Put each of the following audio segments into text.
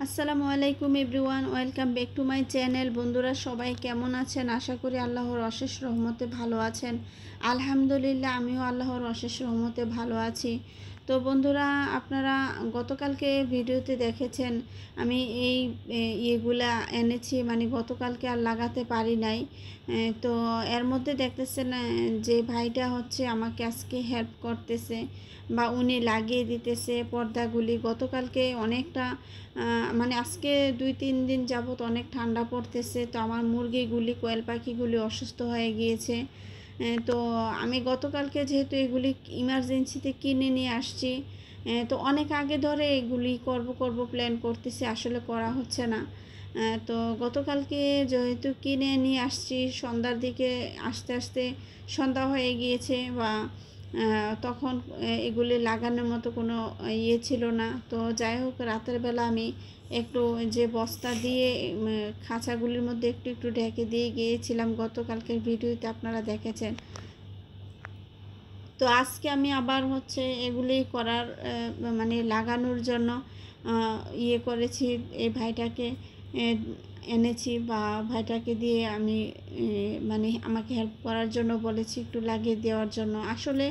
আসসালামু আলাইকুম everyone, welcome back to my channel. বন্ধুরা সবাই কেমন আছেন? আশা করি আল্লাহর অশেষ রহমতে ভালো আছেন। আলহামদুলিল্লাহ, আমিও আল্লাহর অশেষ রহমতে ভালো আছি। তো বন্ধুরা, আপনারা গতকালকে ভিডিওতে দেখেছেন আমি এই ইয়েগুলা এনেছি, মানে গতকালকে আর লাগাতে পারি নাই। তো এর মধ্যে দেখতেছেন যে ভাইটা হচ্ছে আমাকে আজকে হেল্প করতেছে বা উনি লাগিয়ে দিতেছে পর্দাগুলি। গতকালকে অনেকটা মানে আজকে 2-3 দিন যাবত অনেক ঠান্ডা পড়তেছে, তো আমার মুরগিগুলি, কোয়েল পাখিগুলি অসুস্থ হয়ে গিয়েছে। তো আমি গতকালকে যেহেতু এগুলি ইমার্জেন্সিতে কিনে নিয়ে আসছি, তো অনেক আগে ধরে এগুলি করব প্ল্যান করতেছি, আসলে করা হচ্ছে না। তো গতকালকে যেহেতু কিনে নিয়ে আসছি, সন্ধ্যার দিকে আস্তে আস্তে সন্ধ্যা হয়ে গিয়েছে, বা তখন এগুলি লাগানোর মতো কোনো ইয়ে ছিল না। তো যাই হোক, রাতের বেলা আমি একটু যে বস্তা দিয়ে খাঁচাগুলির মধ্যে একটু একটু ঢেকে দিয়ে গিয়েছিলাম, গতকালকের ভিডিওতে আপনারা দেখেছেন। তো আজকে আমি আবার হচ্ছে এগুলি করার মানে লাগানোর জন্য ইয়ে করেছি, এই ভাইটাকে এনেছি, বা ভাইটাকে দিয়ে আমি মানে আমাকে হেল্প করার জন্য বলেছি, একটু লাগিয়ে দেওয়ার জন্য। আসলে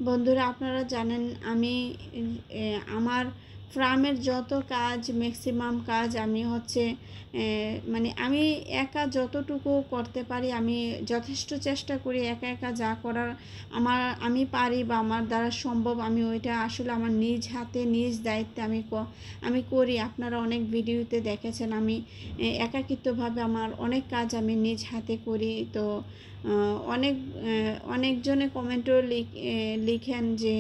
বন্ধুরা, আপনারা জানেন আমি আমার ফার্মের যত কাজ, ম্যাক্সিমাম কাজ আমি হচ্ছে মানে আমি একা যতটুকু করতে পারি আমি যথেষ্ট চেষ্টা করি, একা একা যা করার আমি পারি বা আমার দ্বারা সম্ভব, আমি ওইটা আসলে আমার নিজ হাতে নিজ দায়িত্বে আমি করি। আপনারা অনেক ভিডিওতে দেখেছেন আমি একাকিত্বভাবে আমার অনেক কাজ আমি নিজ হাতে করি। তো অনেকজনে কমেন্টও লিখেন যে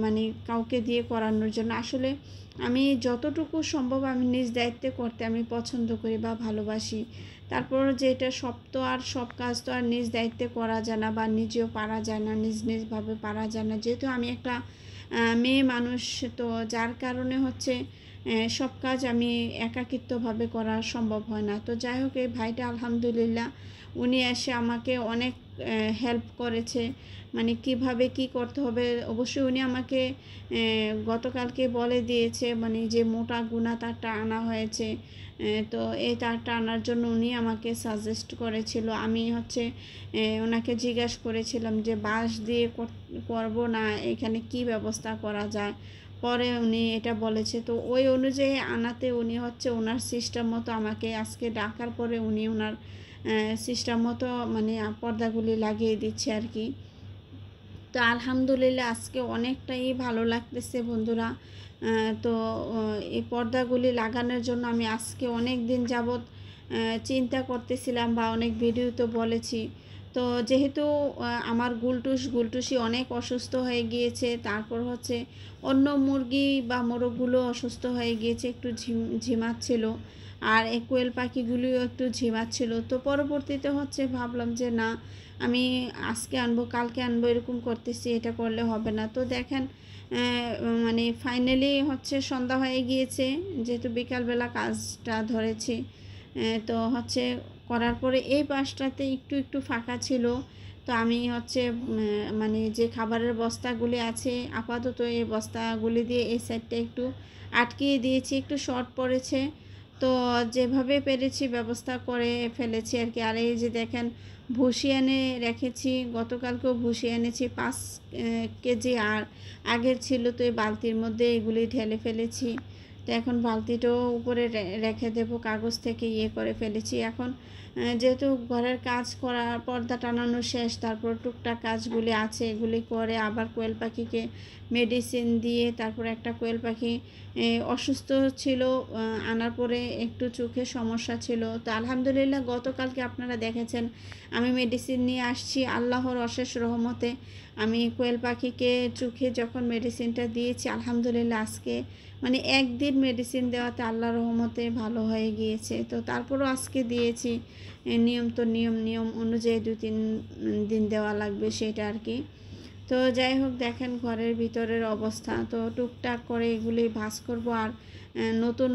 মানে কাউকে দিয়ে করানোর জন্য। আসলে আমি যতটুকু সম্ভব আমি নিজ দায়িত্বে করতে আমি পছন্দ করি বা ভালোবাসি। তারপর যে এটা সব কাজ তো আর নিজ দায়িত্বে করা যায় না, বা নিজেও পারা যায় না, নিজভাবে পারা যায় না, যেহেতু আমি একটা মেয়ে মানুষ। তো যার কারণে হচ্ছে সব কাজ আমি একাকিত্বভাবে করা সম্ভব হয় না। তো যাই হোক, এই ভাইটা আলহামদুলিল্লাহ উনি এসে আমাকে অনেক হেল্প করেছে, মানে কিভাবে কি করতে হবে। অবশ্যই উনি আমাকে গতকালকে বলে দিয়েছে, মানে যে মোটা গুনা তারটা আনা হয়েছে। তো এই তারটা আনার জন্য উনি আমাকে সাজেস্ট করেছিল। আমি হচ্ছে ওনাকে জিজ্ঞাসা করেছিলাম যে বাঁশ দিয়ে করব না, এখানে কি ব্যবস্থা করা যায়। পরে উনি এটা বলেছে, তো ওই অনুযায়ী আনাতে উনি হচ্ছে ওনার সিস্টেম মতো আমাকে আজকে ডাকার পরে উনি ওনার সিস্টেম মতো মানে পর্দাগুলি লাগিয়ে দিচ্ছে আর কি। তো আলহামদুলিল্লাহ আজকে অনেকটাই ভালো লাগতেছে বন্ধুরা। তো এই পর্দাগুলি লাগানোর জন্য আমি আজকে অনেক দিন যাবৎ চিন্তা করতেছিলাম, বা অনেক ভিডিও তো বলেছি। তো যেহেতু আমার গুলটুসি অনেক অসুস্থ হয়ে গিয়েছে, তারপর হচ্ছে অন্য মুরগি বা মোরগগুলো অসুস্থ হয়ে গিয়েছে, একটু ঝিমাচ্ছিল, আর এই কোয়েল পাখিগুলিও একটু ঝিমাচ্ছিল। তো পরবর্তীতে হচ্ছে ভাবলাম যে না, আমি আজকে আনবো কালকে আনবো এরকম করতেছি, এটা করলে হবে না। তো দেখেন মানে ফাইনালি হচ্ছে সন্ধ্যা হয়ে গিয়েছে, যেহেতু বিকালবেলা কাজটা ধরেছি। তো হচ্ছে করার পরে এই পাশটাতে একটু একটু ফাঁকা ছিল। তো আমি হচ্ছে মানে যে খাবারের বস্তাগুলি আছে আপাতত এই বস্তাগুলি দিয়ে এই সাইডটা একটু আটকিয়ে দিয়েছি, একটু শর্ট পড়েছে। তো যেভাবে পেরেছি ব্যবস্থা করে ফেলেছি আর কি। আর এই যে দেখেন ভুসি এনে রেখেছি, গতকালকেও ভুসি এনেছি 5 কেজি, আর আগের ছিল, তো এই বালতির মধ্যে এগুলি ঢেলে ফেলেছি। তো এখন বালতিটাও উপরে রেখে দেবো, কাগজ থেকে ইয়ে করে ফেলেছি। এখন যেহেতু ঘরের কাজ করা, পর্দা টানানো শেষ, তারপর টুকটাক কাজগুলি আছে, এগুলি করে আবার কোয়েল পাখিকে মেডিসিন দিয়ে, তারপর একটা কোয়েল পাখি অসুস্থ ছিল, আনার পরে একটু চোখে সমস্যা ছিল। তো আলহামদুলিল্লাহ গতকালকে আপনারা দেখেছেন আমি মেডিসিন নিয়ে আসছি, আল্লাহর অশেষ রহমতে আমি কোয়েল পাখিকে চোখে যখন মেডিসিনটা দিয়েছি, আলহামদুলিল্লাহ আজকে মানে একদিন মেডিসিন দেওয়াতে আল্লাহর রহমতে ভালো হয়ে গিয়েছে। তো তারপরও আজকে দিয়েছি, নিয়ম তো নিয়ম অনুযায়ী 2-3 দিন দেওয়া লাগবে সেটা আর কি। তো যাই হোক, দেখেন ঘরের ভিতরের অবস্থা, তো টুকটাক করে এগুলি ভাঁজ করব। আর নতুন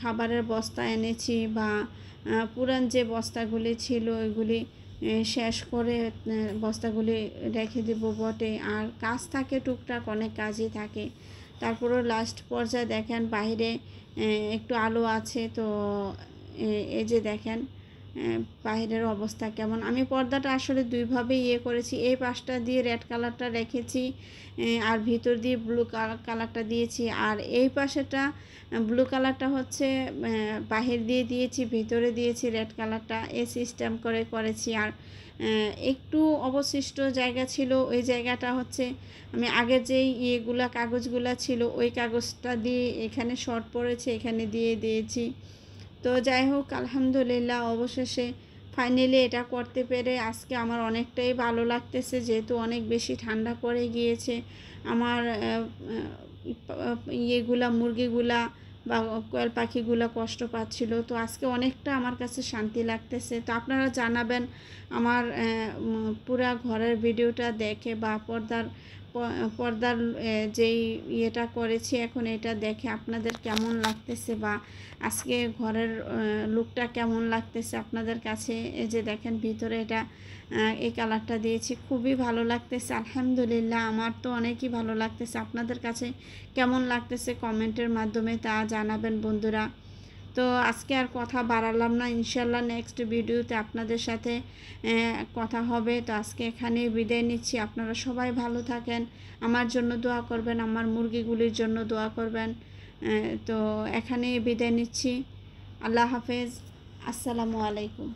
খাবারের বস্তা এনেছি, বা পুরান যে বস্তাগুলি ছিল ওইগুলি শেষ করে বস্তাগুলি রেখে দেবো বটে। আর কাজ থাকে টুকটাক, অনেক কাজই থাকে। তারপরও লাস্ট পর্যায়ে দেখেন বাইরে একটু আলো আছে। তো এই যে দেখেন বাহিরের অবস্থা কেমন। আমি পর্দাটা আসলে দুইভাবে করেছি, এই পাশটা দিয়ে রেড কালারটা রেখেছি আর ভিতর দিয়ে ব্লু কালারটা দিয়েছি, আর এই পাশেটা ব্লু কালারটা হচ্ছে বাহির দিয়ে দিয়েছি, ভিতরে দিয়েছি রেড কালারটা, এই সিস্টেম করে করেছি। আর একটু অবশিষ্ট জায়গা ছিল, ওই জায়গাটা হচ্ছে আমি আগের যেই কাগজগুলা ছিল ওই কাগজটা দিয়ে এখানে শর্ট পড়েছে, এখানে দিয়ে দিয়েছি। তো যাই হোক, আলহামদুলিল্লাহ অবশেষে ফাইনালি এটা করতে পেরে আজকে আমার অনেকটাই ভালো লাগতেছে, যেহেতু অনেক বেশি ঠান্ডা পড়ে গিয়েছে। আমার মুরগিগুলা বা কোয়েল পাখিগুলো কষ্ট পাচ্ছিল। তো আজকে অনেকটা আমার কাছে শান্তি লাগতেছে। তো আপনারা জানাবেন আমার পুরা ঘরের ভিডিওটা দেখে বা পর্দার যেই করেছি এখন, এটা দেখে আপনাদের কেমন লাগতেছে বা আজকে ঘরের লুকটা কেমন লাগতেছে আপনাদের কাছে। এই যে দেখেন ভিতরে এটা এই কালারটা দিয়েছি, খুবই ভালো লাগতেছে আলহামদুলিল্লাহ। আমার তো অনেকই ভালো লাগতেছে। আপনাদের কাছে কেমন লাগতেছে কমেন্টের মাধ্যমে তা জানাবেন বন্ধুরা। তো আজকে আর কথা বাড়ালাম না, ইনশাল্লাহ নেক্সট ভিডিওতে আপনাদের সাথে কথা হবে। তো আজকে এখানে বিদায় নিচ্ছি। আপনারা সবাই ভালো থাকেন, আমার জন্য দোয়া করবেন, আমার মুরগিগুলির জন্য দোয়া করবেন। তো এখানে বিদায় নিচ্ছি। আল্লাহ হাফেজ, আসসালামু আলাইকুম।